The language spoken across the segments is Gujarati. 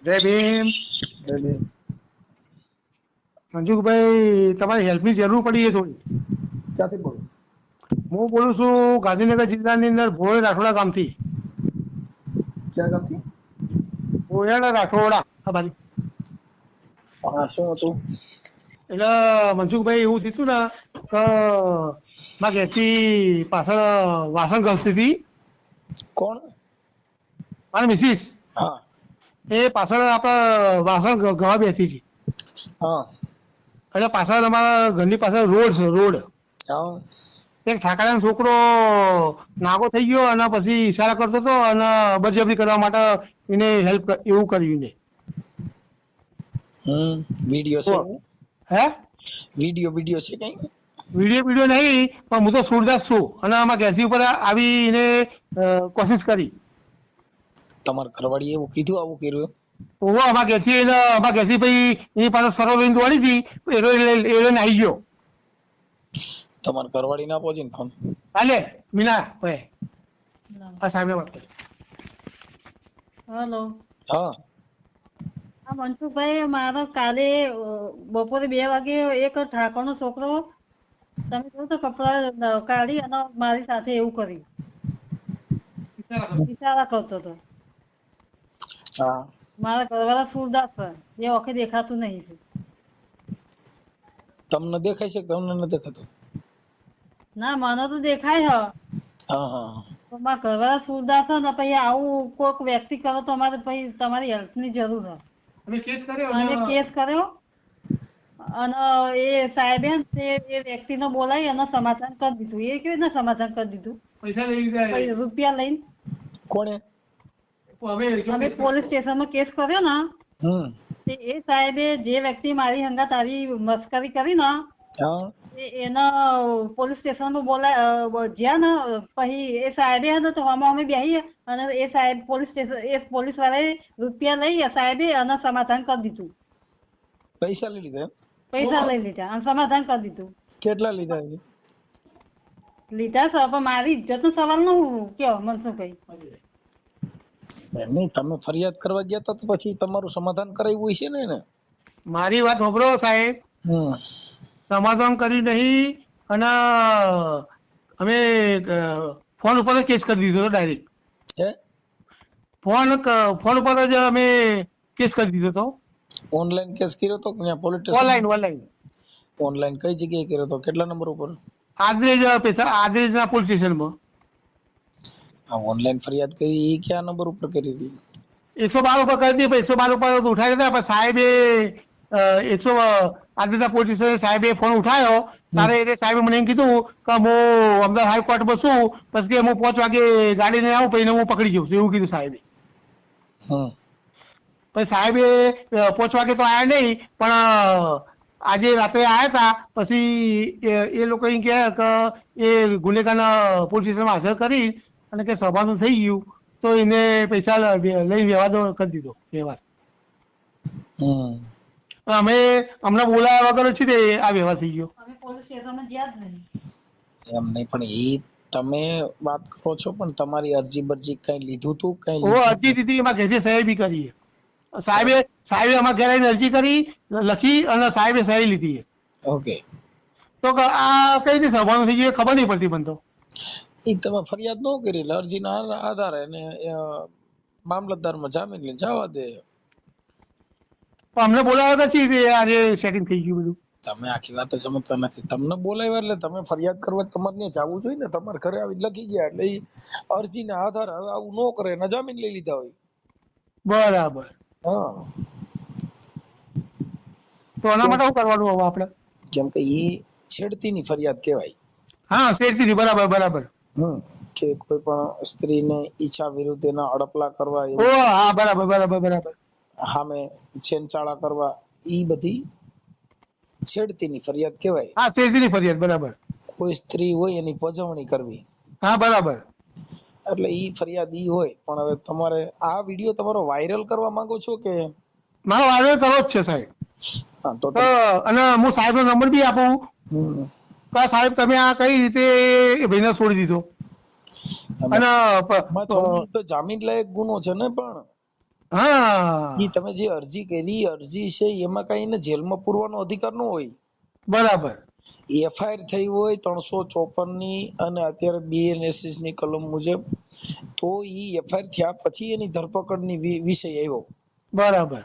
જય ભીમ. જય ભીમ. મંજુભાઈ, તમારી હેલ્પની જરૂર પડી છે થોડી. ક્યાંથી બોલો? હું બોલું છું ગાંધીનગર જિલ્લાની અંદર ભોય રાઠોડા ગામથી. ક્યાં ગામથી? ભોયડા રાઠોડા આ બાજુ. હા, શું હતું? એટલે મનસુખભાઈ એવું થયું ને કે મારા ઘેરથી પાછળ વાસણ ઘસતી હતી કોણ? મારી મિસિસ. હા. એ પાછળ આપણે વાસણ ગવા બેસી હતી. હા. એટલે પાછળ અમારા ઘરની પાછળ રોડ છે, રોડ. હા. એક ઠાકરાનો છોકરો નાગો થઈ ગયો અને પછી ઈશારા કરતો હતો અને બળજબરી કરવા માટે એને હેલ્પ એવું કર્યું ને. વિડિયો છે? હે? વિડિયો છે કઈ? વિડીયો નહીં, પણ હું તો સુરદાસ છું અને આમાં ઘેરથી ઉપર આવીને કોશિશ કરી. તમારા ઘરવાળી એવું કીધું, આવું કર્યું? ઓહો, અમારા ઘેરથી ભાઈ એની પાસે સરો લઈને દોડી હતી, એ લઈને આવી ગયો. તમારા ઘરવાળી ના પહોંચી ને ફોન? હાલે મીના ભાઈ, આ સાહેબને વાત કરી. હેલો. હા. હા મનસુખભાઈ, મારો કાલે બપોરે 2 વાગે એક ઠાકોરનો છોકરો તમે કહો તો કપડા કાઢી અને મારી સાથે એવું કર્યું, ઈશારા કરતો હતો. હા. મારા ઘરવાળા સુરદાસ છે, એ વખત દેખાતું નહીં. તમને દેખાય છે કે તમને નથી દેખાતું? ના, મને તો દેખાય છે. હા હા. તો મારા ઘરવાળા સુરદાસ છે ને, પછી આવું કોઈક વ્યક્તિ કરો તો અમારે પછી તમારી હેલ્પની જરૂર છે. અમે કેસ કર્યો અને કેસ કર્યો અને એ સાહેબે એ વ્યક્તિને બોલાવી અને સમાધાન કરી દીધું. એ કેવી રીતના સમાધાન કરી દીધું? પૈસા લઈ લીધા. રૂપિયા લઈને. કોણે? અમે પોલીસ સ્ટેશનમાં કેસ કર્યો ને, એ સાહેબે જે વ્યક્તિ મારી હંગાત આવી મસ્કરી કરી ને, એના પોલીસ સ્ટેશનમાં જ્યાં ને પછી એ સાહેબે હતો તો અમે બેસી અને એ સાહેબ પોલીસ વાળાએ રૂપિયા લઈ સાહેબે અને સમાધાન કરી દીધું. પૈસા લઈ લીધા? પૈસા લઈ લીધા અને સમાધાન કરી દીધું. કેટલા લીધા? લીધા છે, પણ મારી ઇજ્જત નો સવાલ નું કયો મનસુખભાઈ? નહીં, તમે ફરિયાદ કરવા ગયા હતા તો પછી તમારું સમાધાન કરાવ્યું છે ને? મારી વાત સાંભળો સાહેબ. સમાધાન કર્યું નહીં અને અમે ફોન ઉપર જ કેસ કરી દીધો હતો ડાયરેક્ટ. ફોન ઉપર જ અમે કેસ કરી દીધો હતો. ઓનલાઈન કેસ કર્યો તો કે પોલીસ સ્ટેશન? ઓનલાઈન કઈ જગ્યાએ કર્યો તો? કેટલા નંબર ઉપર? આદરેજના પોલીસ સ્ટેશનમાં. ઓનલાઈન ફરિયાદ કરી એ કયા નંબર ઉપર કરી હતી? 112 ઉપર કરી હતી. 112 ઉપર ઉઠાવી દીધા, પણ સાહેબે આદરેજના પોલીસ સ્ટેશન સાહેબે ફોન ઉઠાવ્યો ત્યારે એટલે સાહેબે મને એમ કીધું કે હું અમદાવાદ હાઈકોર્ટમાં છું, પછી કે હું 5 વાગે ગાડીને આવું પછી હું પકડી જઉં છું, એવું કીધું સાહેબે. પછી સાહેબે 5 વાગે તો આવ્યા નહીં, પણ આજે રાત્રે આવ્યા હતા. પછી એ લોકો એમ કહે કે એ ગુનેગારના પોલીસ સ્ટેશનમાં હાજર કરી અને કે સભાનું થઈ ગયું તો એને પૈસા લઈ વ્યવહાર કરી દીધો વ્યવહાર. અમે હમણાં બોલાયા વગર છે આ વ્યવહાર થઈ ગયો. અમે પોલીસ સ્ટેશનમાં ગયા જ નહીં. એમ નહીં, પણ એ તમે વાત કરો છો, પણ તમારી અરજી બરજી કઈ લીધું તું? કઈ અરજી દીધી, એમાં ઘરે સહી બી કરી. સાહેબે અમારા ઘરે આવીને અરજી કરી, લખી અને સાહેબે સહી લીધી. ઓકે. તો આ કઈ રીતે સભાનું થઈ ગયું ખબર નહીં પડતી મને તો. એ તમે ફરિયાદ ન કરી, અરજીના આધારે એને મામલતદારમાં જામીન લઈને જવા દે. અમને બોલાવ્યા નથી, આજે સેટિંગ થઈ ગયું બધું. તમે આખી વાત સમજતા નથી. તમને બોલાવ્યા એટલે તમે ફરિયાદ કરવા તમારે ત્યાં જવું જોઈએ ને. તમારે ઘરે આવી લખી ગયા એટલે એ અરજીના આધારે હવે આવું ન કરે ને જામીન લઈ લીધા હોય. બરાબર. હા, તો આના માટે શું કરવાનું હવે આપણે? કેમ કે એ છેડતીની ફરિયાદ કહેવાય. હા, છેડતીની. બરાબર બરાબર. કે કોઈ પણ સ્ત્રીને ઈચ્છા વિરુદ્ધ એના અડપલા કરવા, હા બરાબર બરાબર બરાબર, સામે છેનચાળા કરવા, ઈ બધી છેડતીની ફરિયાદ કહેવાય. હા, છેડતીની ફરિયાદ. બરાબર. કોઈ સ્ત્રી હોય એની પજવણી કરવી. હા, બરાબર. એટલે ઈ ફરિયાદ ઈ હોય. પણ હવે તમારે આ વિડિયો તમારો વાયરલ કરવા માંગો છો કે? મારો વાયરલ કરવો જ છે સાહેબ. હા, તો અને હું સાહેબ નો નંબર બી આપું. સાહેબ તમે આ કઈ રીતે ભાઈને છોડી દીધો? અને જામીન લાયક ગુનો છે ને. પણ હા ઈ તમે જે અરજી કરી અરજી છે એમાં કઈ એને જેલમાં પૂરવાનો અધિકાર ન હોય. બરાબર. એફઆઈઆર થઈ હોય 354 ની અને અત્યારે બીએનએસએસ ની કલમ મુજબ, તો ઈ એફઆઈઆર થયા પછી એની ધરપકડની વિષય આવ્યો. બરાબર.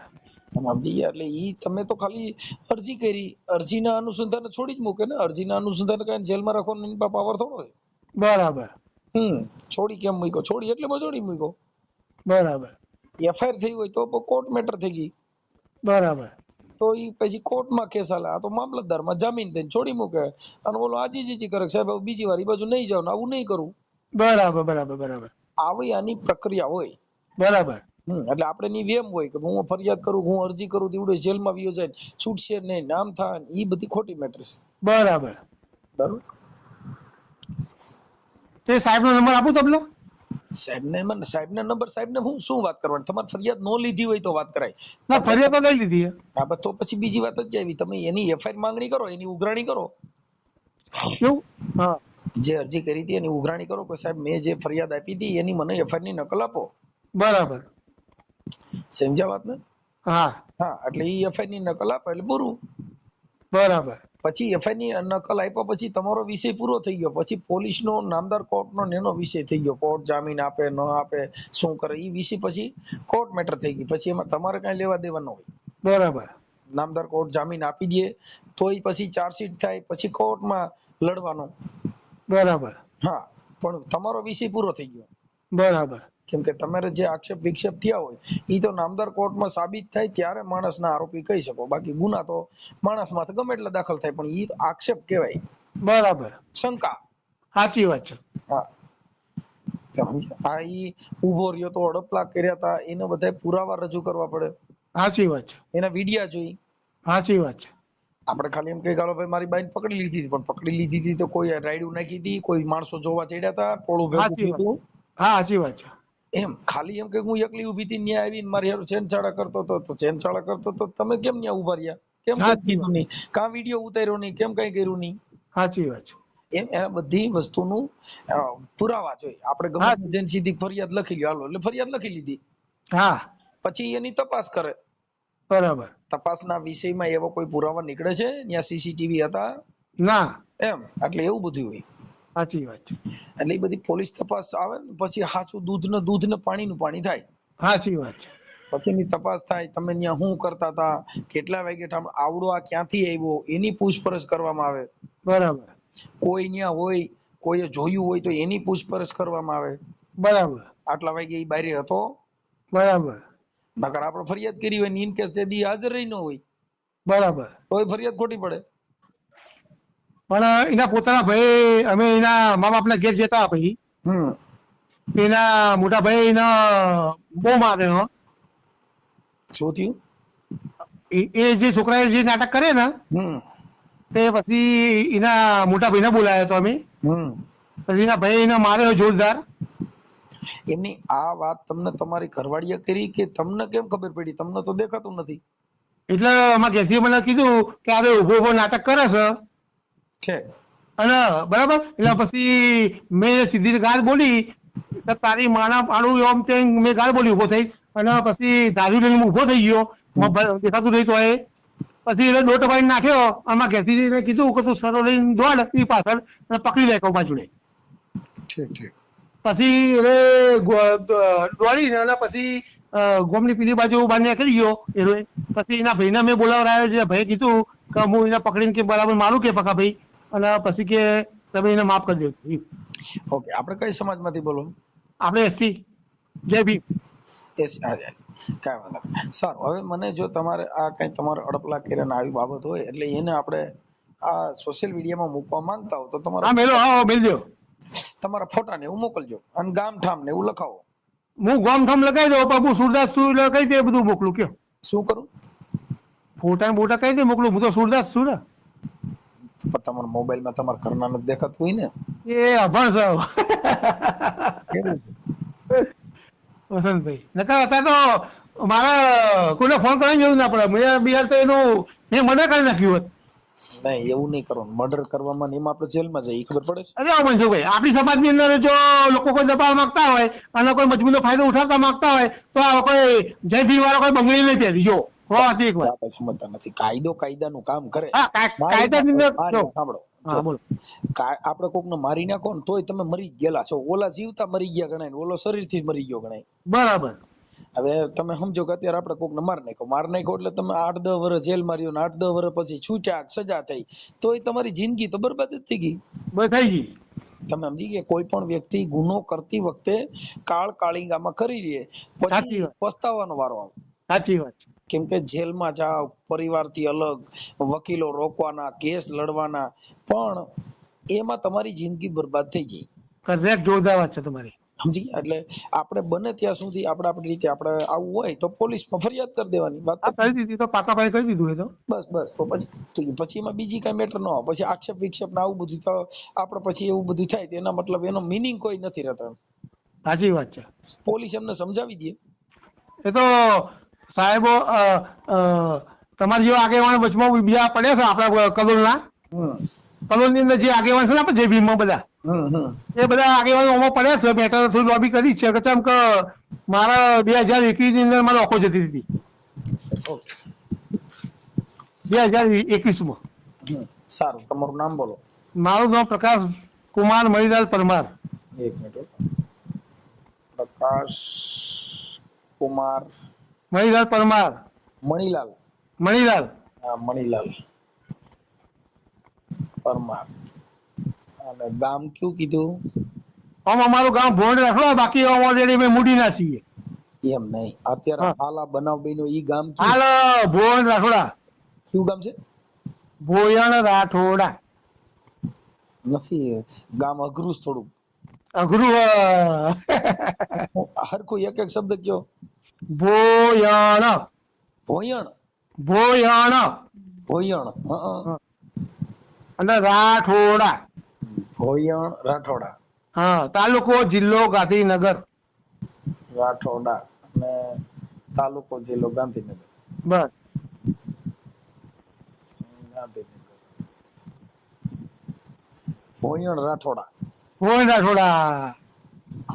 સમજી ગયા? એટલે ઈ તમે તો ખાલી અરજી કરી, અરજીના અનુસંધાને છોડી જ મૂકે ને. અરજીના અનુસંધાને કઈ જેલમાં રાખવાનો એની પાસે પાવર થોડો હોય. બરાબર. છોડી કેમ મૂક્યો? છોડી એટલે છોડી મૂક્યો. બરાબર. એફઆઈઆર થઈ હોય તો કોર્ટ મેટર થઈ ગઈ. બરાબર. તો ઈ પછી કોર્ટમાં કેસ હાલે. આ તો મામલતદારમાં જામીન દઈને છોડી મૂકે અને ઓલો આજી કરે સાહેબ બીજી વાર ઈ બાજુ નહીં જાવ ને આવું નહીં કરું. બરાબર. બરાબર. બરાબર. આવી આની પ્રક્રિયા હોય. બરાબર. એટલે આપણે ની વેમ હોય કે હું ફરિયાદ કરું, હું અરજી કરું, તેવડે જેલમાં વિયો જાય, છૂટશે નહીં, નામ થાય, ઈ બધી ખોટી મેટર છે. બરાબર. બરાબર. તે સાહેબનો નંબર આપું તમને? સાહેબના નંબર સાહેબને હું શું વાત કરવાની? તમારે ફરિયાદ નો લીધી હોય તો વાત કરાય. ના, ફરિયાદ તો લઈ લીધી. હા, બસ તો પછી બીજી વાત જ આવી. તમે એની એફઆઈઆર માંગણી કરો, એની ઉઘરાણી કરો. કેવું? હા. જે અરજી કરી હતી એની ઉઘરાણી કરો કે સાહેબ મેં જે ફરિયાદ આપી હતી એની મને એફઆઈઆર ની નકલ આપો. બરાબર. સમજ્યા વાત ને? હા. હા, એટલે ઈ એફઆઈઆર ની નકલ આપે એટલે પૂરું. બરાબર. પછી એફઆઈઆર ની નકલ આપ્યા પછી તમારો વિષય પૂરો થઈ ગયો. પછી પોલીસનો નામદાર કોર્ટનો એનો વિષય થઈ ગયો. કોર્ટ જામીન આપે ન આપે શું કરે ઈ વિષય પછી કોર્ટ મેટર થઈ ગઈ. પછી એમાં તમારે કઈ લેવા દેવા ન હોય. બરાબર. નામદાર કોર્ટ જામીન આપી દે તોય પછી ચાર્જશીટ થાય પછી કોર્ટમાં લડવાનો. બરાબર. હા, પણ તમારો વિષય પૂરો થઈ ગયો. બરાબર. કેમ કે તમારે જે આક્ષેપ વિક્ષેપ થયા હોય ઈ તો નામદાર કોર્ટમાં સાબિત થાય ત્યારે માણસના આરોપી કહી શકો. બાકી ગુના તો માણસ માથે ગમે એટલે દાખલ થાય પણ ઈ આક્ષેપ કહેવાય. બરાબર. શંકા. સાચી વાત છે. હા, આ ઈ ઉભો રહ્યો તો હડપલા કર્યા હતા એને બધા પુરાવા રજૂ કરવા પડે. સાચી વાત છે. એના વિડિયા જોઈ. સાચી વાત છે. આપણે ખાલી એમ કહી ગાલો ભાઈ મારી બાઈન પકડી લીધી હતી, પણ પકડી લીધી હતી તો કોઈ રાઈડું નાખી હતી, કોઈ માણસો જોવા ચડ્યા હતા, ટોળું ભેગું થયું. હા, સાચી વાત છે. એમ ખાલી એમ કે હું એકલી ઊભી હતી ન્યા આવીને મારી હારું ચેનચાળા કરતો હતો તો ચેનચાળા કરતો તો તમે કેમ ન્યા ઉભા રહ્યા? કેમ કીધું નહીં? કાં વિડિયો ઉતાર્યો નહીં? કેમ કઈ કર્યું નહીં? સાચી વાત છે. એમ એના બધી વસ્તુનું પુરાવા જોઈએ. આપણે ગમે જેને સીધી ફરિયાદ લખી લ્યો હાલો એટલે ફરિયાદ લખી લીધી. હા. પછી એની તપાસ કરે. બરાબર. તપાસના વિષયમાં એવો કોઈ પુરાવા નીકળે છે? ત્યાં સીસીટીવી હતા? ના. એમ એટલે એવું બધું હોય. સાચી વાત છે. એટલે એ બધી પોલીસ તપાસ આવે ને પછી સાચું દૂધ ને પાણીનું પાણી થાય. સાચી વાત છે. પછીની તપાસ થાય તમે ત્યાં શું કરતા હતા, કેટલા વાગે આવડો આ ક્યાંથી આવ્યો એની પૂછપરછ કરવામાં આવે. બરાબર. કોઈ ત્યાં હોય કોઈએ જોયું હોય તો એની પૂછપરછ કરવામાં આવે. બરાબર. આટલા વાગે એ બારે હતો. બરાબર. નકર આપણે ફરિયાદ કરી હોય ઇન કેસ તે દી હાજર રહી ન હોય. બરાબર. તો એ ફરિયાદ ખોટી પડે. પણ એના પોતાના ભાઈ અમે એના મા બાપના ઘેર જતા પછી એના મોટા ભાઈ એના બહુ માર્યો. શું થયું? એ જે છોકરાએ જે નાટક કરે ને તે પછી એના મોટા ભાઈને બોલાયો હતો અમે. પછી એના ભાઈ એને માર્યો જોરદાર. એમની આ વાત તમને તમારી ઘરવાળીએ કરી કે તમને કેમ ખબર પડી? તમને તો દેખાતું નથી. એટલે અમારા ઘેરથી મને કીધું કે હવે ઉભો ઉભો નાટક કરે છે અને બરાબર. એટલે પછી મેં સીધી ગાળ બોલી તારી માના પાડું એમ તેમ મેં ગાળ બોલી ઉભો થઈ અને પછી દારૂ લઈને ઉભો થઈ ગયો. દેખાતું નહીં તો એ પછી એટલે દોટ પાડી નાખ્યો. આમાં ઘેરથી કીધું કે તું સરો લઈને દોડ એ પાછળ અને પકડી લે કૌભા જોડે. પછી એટલે દોડીને અને પછી ગોમની પેલી બાજુ બહાર નીકળી ગયો. એ પછી એના ભાઈને મેં બોલાવડાયો છે. ભાઈ કીધું કે હું એને પકડીને કે બરાબર મારું કે પકા ભાઈ અને પછી કે તમે એને માફ કરી દો. ઓકે, આપણે કઈ સમાજમાંથી બોલો? આપણે એસસી. જય ભીમ. કાંઈ વાંધો નહીં. સારું, હવે મને જો તમારે આ કઈ તમારે અડપલા કર્યા આવી બાબત હોય એટલે એને આપણે આ સોશિયલ મીડિયામાં મૂકવા માંગતા હો તો તમારા મેલજો તમારા ફોટા ને એવું મોકલજો અને ગામ ઠામ ને એવું લખાવો. હું ગામ ઠામ લખાઈ દઉં પણ હું સુરદાસ છું કઈ દે બધું મોકલું. કયો શું કરું? ફોટા બોટા કઈ દે મોકલું. હું તો સુરદાસ છું ને. પણ તમારા મોબાઈલમાં તમારા ઘરના નથી દેખાતું હોય ને? એ અભણ છે વસંતભાઈ. નકર અત્યારે તો મારા કોઈને ફોન કરવાની જરૂર ના પડે. મેં બિહાર તો એનું મેં મને કરી નાખ્યું હોત. નહીં એવું નહીં કરવાનું. મર્ડર કરવામાં ને એમાં આપણે જેલમાં જઈએ, ખબર પડે છે? અરે મનસુખભાઈ, આપણી સમાજની અંદર જો લોકો કોઈ દબાવવા માંગતા હોય અને કોઈ મજબૂરીનો ફાયદો ઉઠાવતા માંગતા હોય તો આ કોઈ જય ભીમ વાળો કોઈ બંગડી નહીં પહેરી. જો એક વાર આપણે સમજતા નથી. કાયદો કાયદાનું કામ કરે. હા, કાયદાની અંદર જો સાંભળો, હા બોલો. આપણે કોકને મારી નાખો ને તોય તમે મરી જ ગયેલા છો. ઓલા જીવતા મરી ગયા ગણાય ને ઓલો શરીરથી જ મરી ગયો ગણાય. બરાબર. હવે તમે સમજો કે અત્યારે આપણે કોકને માર નાખ્યો એટલે તમે 8-10 વર્ષ જેલ માર્યો ને 8-10 વર્ષ પછી છૂટ્યા, સજા થઈ, તોય તમારી જિંદગી તો બરબાદ જ થઈ ગઈ. બસ થઈ ગઈ. તમે સમજી ગયા? કોઈ પણ વ્યક્તિ ગુનો કરતી વખતે કાળીગામાં કરી લે પછી પસ્તાવાનો વારો આવે. સાચી વાત છે. કેમ કે જેલમાં જાઓ, પરિવારથી અલગ, વકીલો રોકવાના, કેસ લડવાના, પણ એમાં તમારી જિંદગી બરબાદ થઈ જાય. કરેક્ટ, જોરદાર વાત છે તમારી. સમજી ગયા? એટલે આપણે બને ત્યાં સુધી આપણે આપણી રીતે આપણે આવું હોય તો પોલીસમાં ફરિયાદ કરી દેવાની. વાત કરી દીધી તો પાકાભાઈ કરી દીધું એ તો. બસ તો પછી એમાં બીજી કઈ મેટર ન આવે. પછી આક્ષેપ વિક્ષેપ ને આવું બધું તો આપણે પછી એવું બધું થાય તેના મતલબ એનો મિનિંગ કોઈ નથી રહેતો. સાચી વાત છે. પોલીસ એમને સમજાવી દે. એ તો સાહેબો તમારા જેવા આગેવાન વચમાં બીજા પડ્યા છે આપણા કલોલના. કલોલની અંદર જે આગેવાન છે ને આપણે જે ભીમમાં બધા, એ બધા આગેવાનો આમાં પડ્યા છે. મેટર થોડી લોબી કરી છે કે કેમ કે મારા 2021 ની અંદર મારી ઓખો જતી હતી. 2021 માં. સારું, તમારું નામ બોલો. મારું નામ પ્રકાશ કુમાર મણિલાલ પરમાર. એક મિનિટ. પ્રકાશ કુમાર મણિલાલ પરમાર. મણિલાલ. હા, મણિલાલ પરમાર. અને ગામ કયું કીધું? આમ અમારું ગામ ભોંડ રાખો, બાકી ઓલરેડી મેં મૂડી ના છીએ. એમ નહીં, અત્યારે હાલ આ બનાવ બન્યો ઈ ગામ હાલ ભોંડ રાઠોડા. કયું ગામ છે? ભોયણ રાઠોડા. નથી, ગામ અઘરું થોડું. અઘરું. હરખું એક એક શબ્દ કયો. ભોયણ. ભોયણ. ભોયણ. ભોયણ. અને રાઠોડા. ભોયણ રાઠોડા. હા, તાલુકો જિલ્લો ગાંધીનગર. રાઠોડા અને તાલુકો જિલ્લો ગાંધીનગર. બસ. ગાંધીનગર. ભોયણ રાઠોડા. ભોયણ રાઠોડા.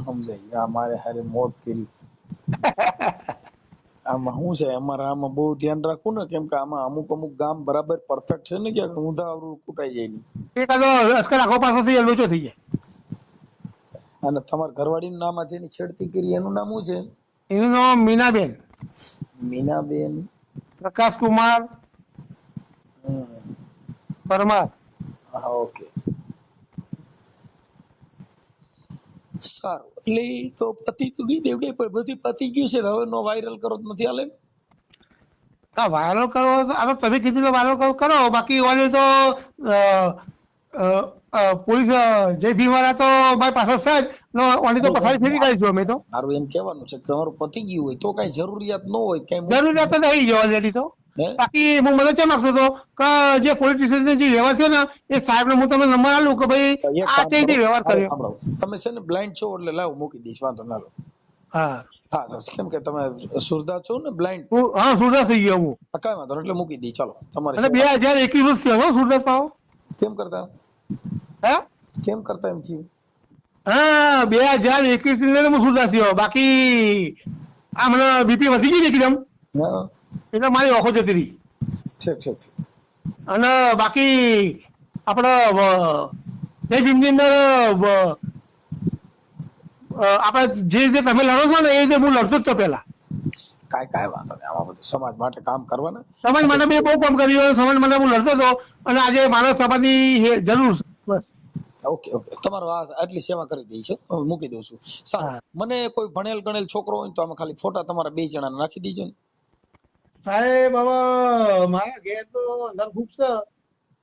સમજાય? આ મારે હારે મોત કરી. આમાં શું છે, અમારે આમાં બહુ ધ્યાન રાખવું ને, કેમ કે આમાં અમુક ગામ બરાબર પરફેક્ટ છે ને, કે ઊંધા અવરું કૂટાઈ જાય નહીં. એકાદો લશ્કર આખો પાછો થઈ જાય, લોચો થઈ જાય. અને તમારા ઘરવાળીનું નામ છે એની છેડતી કરી, એનું નામ શું છે? એનું નામ મીનાબેન. મીનાબેન પ્રકાશ કુમાર પરમાર. હા, ઓકે, સારું. એટલે તો પતિ તો ગઈ દેવડે, પણ બધી પતિ ગયું છે. હવે નો વાયરલ કરો તો નથી હાલે. હા, વાયરલ કરો આ તો તમે કીધું તો વાયરલ કરો. બાકી ઓલે તો પોલીસ જય ભીમ વાળા તો મારી પાસે છે જ. ઓલી તો પથારી ફેરી કાઢી છું અમે તો. મારું એમ કહેવાનું છે કે તમારું પતિ ગયું હોય તો કઈ જરૂરિયાત ન હોય, કઈ જરૂરિયાત તો નહીં જ ઓલરેડી તો. બાકી હું મને કેમ માંગતો હતો કે જે પોલીસ સ્ટેશન જે વ્યવહાર થયો ને એ સાહેબ ને હું તમને નંબર આલું કે ભાઈ આ તે વ્યવહાર કર્યો. તમે છે ને બ્લાઇન્ડ છો એટલે લાવ મૂકી દઈશ, વાંધો ના લો. હા હા, કેમ કે તમે સુરદાસ છો ને, બ્લાઇન્ડ. હા, સુરદાસ થઈ ગયો હું. કઈ વાંધો એટલે મૂકી દઈ. ચાલો, તમારે 2021 થયો સુરદાસ પાવો. કેમ કરતા? હે કેમ કરતા એમ થયું? હા, 2021 ની અંદર હું સુરદાસ થયો. બાકી આ મને બીપી વધી ગઈ એકદમ, એટલે મારી ઓખો જતી રહી. ઠીક. અને બાકી આપડે જય ભીમની અંદર આપડે જે રીતે તમે લડો છો ને એ રીતે હું લડતો જ તો પેલા. કાંઈ વાંધો નહીં. આમાં બધું સમાજ માટે કામ કરવાના. સમાજ માટે મેં બહુ કામ કર્યું. સમાજ માટે હું લડતો હતો અને આજે માનવ સમાજની જરૂર છે. બસ. ઓકે. તમારો આટલી સેવા કરી દઈ છે, મૂકી દઉં છું. સારું. મને કોઈ ભણેલ ગણેલ છોકરો હોય તો આમાં ખાલી ફોટા તમારા 2 જણા નાખી દેજો ને. સાહેબ, હવે મારા ઘેર તો અંદર ખૂબ છે.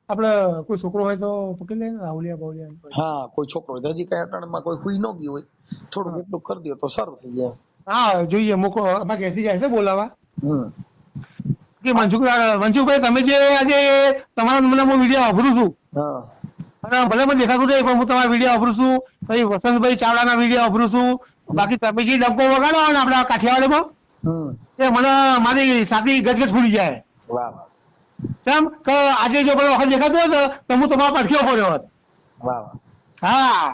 આપડે કોઈ છોકરો હોય તો પકડી લે ને, રાહુલિયા બાઉલિયા. હા, કોઈ છોકરો હોય હજી કઈ અટાણમાં કોઈ હુઈ ન ગયું હોય, થોડુંક એટલું કરી દો તો સારું થઈ જાય. હા, જોઈએ. મૂકો. અમારા ઘેરથી જાય છે બોલાવા. કે મનસુખભાઈ તમે જે આજે તમારા મને હું વિડીયો વાપરું છું, અને ભલે મને દેખાતું નહીં પણ હું તમારા વિડીયો વાપરું છું. પછી વસંતભાઈ ચાવડાના વિડીયો વાપરું છું. બાકી તમે જે ડબ્બો વગાડો ને આપડા કાઠિયાવાડમાં, એ મને મારી સાથી ગજગજ ફૂલી જાય. વાહ. કેમ કે આજે જો પેલો વખત દેખાતો હોત ને તો હું તમારા પડખ્યો પડ્યો હોત. વાહ વાહ. હા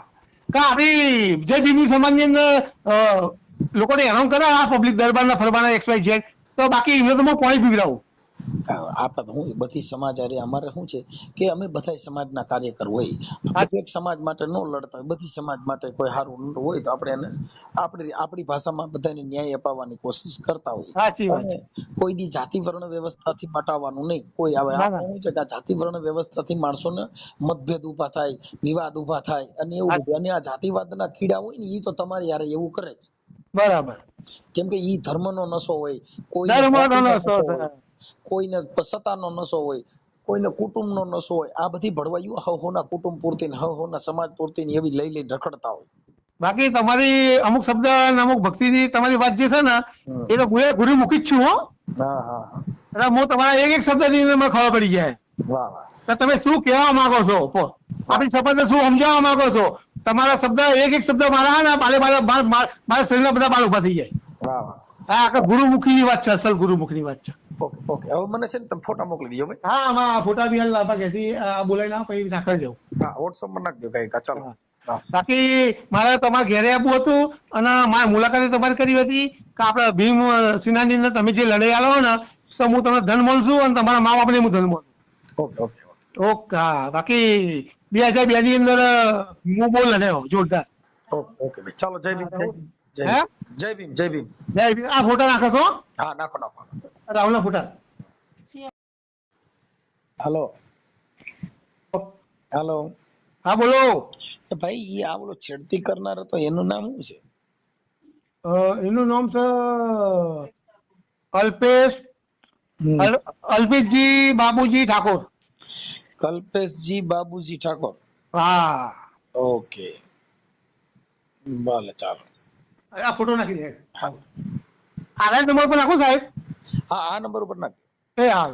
કે આપણી જે ભીમની સમાજની અંદર લોકોને હેરાન કરે આ પબ્લિક દરબારના ફરવાના XYZ, તો બાકી એમને તો હું પાણી પીવડાવું. આપણે હું બધી સમાજ અરે અમારે શું છે કે અમે બધા સમાજના કાર્યકર હોય, આપણે એક સમાજ માટે ન લડતા હોય, બધી સમાજ માટે કોઈ સારું હોય તો આપણે એને આપણી ભાષામાં બધાને ન્યાય અપાવવાની કોશિશ કરતા હોય. સાચી વાત છે. કોઈ દી જાતિ વર્ણ વ્યવસ્થાથી મટાવવાનું નહીં કોઈ આવે. શું છે કે આ જાતિ વર્ણ વ્યવસ્થાથી માણસોને મતભેદ ઉભા થાય, વિવાદ ઉભા થાય અને એવું બધું. અને આ જાતિવાદના કીડા હોય ને એ તો તમારી યારે એવું કરે છે. બરાબર. કેમ કે ઈ ધર્મનો નશો હોય, કોઈને સત્તાનો નશો હોય, કોઈને કુટુંબનો નશો હોય. આ બધી ભળવાયું હવના કુટુંબ પૂરતી ને હવના સમાજ પૂરતી ને એવી લઈ લઈને રખડતા હોય. બાકી તમારી અમુક શબ્દ અને અમુક ભક્તિની તમારી વાત જે છે ને એ તો ગુરુમુખી જ છું હો. હા હા. એટલે હું તમારા એક શબ્દ ની અંદર મને ખબર પડી જાય. વાહ વાહ. તો તમે શું કહેવા માંગો છો, આપણી શબ્દ શું સમજાવવા માંગો છો? તમારા શબ્દ એક શબ્દ મારા ને મારા શરીરના બધા બાળ ઉભા થઈ જાય. વાહ વાહ. હા આખા ગુરુમુખી ની વાત છે, અસલ ગુરુમુખી ની વાત છે. Okay okay. હવે મને છે ને તમે ફોટા મોકલી દીજો ભાઈ. હા આમાં ફોટા બી લાવવા ઘેરથી બોલાવી ના પછી નાખી દઉં. હા વોટ્સઅપ માં નાખજો કઈ ચાલો. બાકી મારે તમારે ઘેરે આવવું હતું અને મારી મુલાકાત તમારી કરી હતી કે આપડે ભીમ સિન્હાની અંદર તમે જે લડાઈ આલો ને તો હું તમને ધન મળશું અને તમારા મા બાપને હું ધન મળું. Okay okay okay. હા બાકી 2002 ની અંદર હું બહુ લડ્યો જોરદાર. ઓકે ઓકે ભાઈ ચાલો. જય ભીમ. જય ભીમ. જય ભીમ. જય ભીમ. આ ફોટા નાખો છો? હા નાખો નાખો. રાહુલના ફોટા. હાલો હાલો. હા બોલો. ભાઈ એ આ બોલો છેડતી કરનાર હતો એનું નામ શું છે? એનું નામ છે અલ્પેશજી બાબુજી ઠાકોર. કલ્પેશજી બાબુજી ઠાકોર. હા ઓકે ભલે ચાલો. આ ફોટો નાખી દે. આ નંબર પર નાખો સાહેબ. હા આ નંબર ઉપર નાખ. એ હાલ.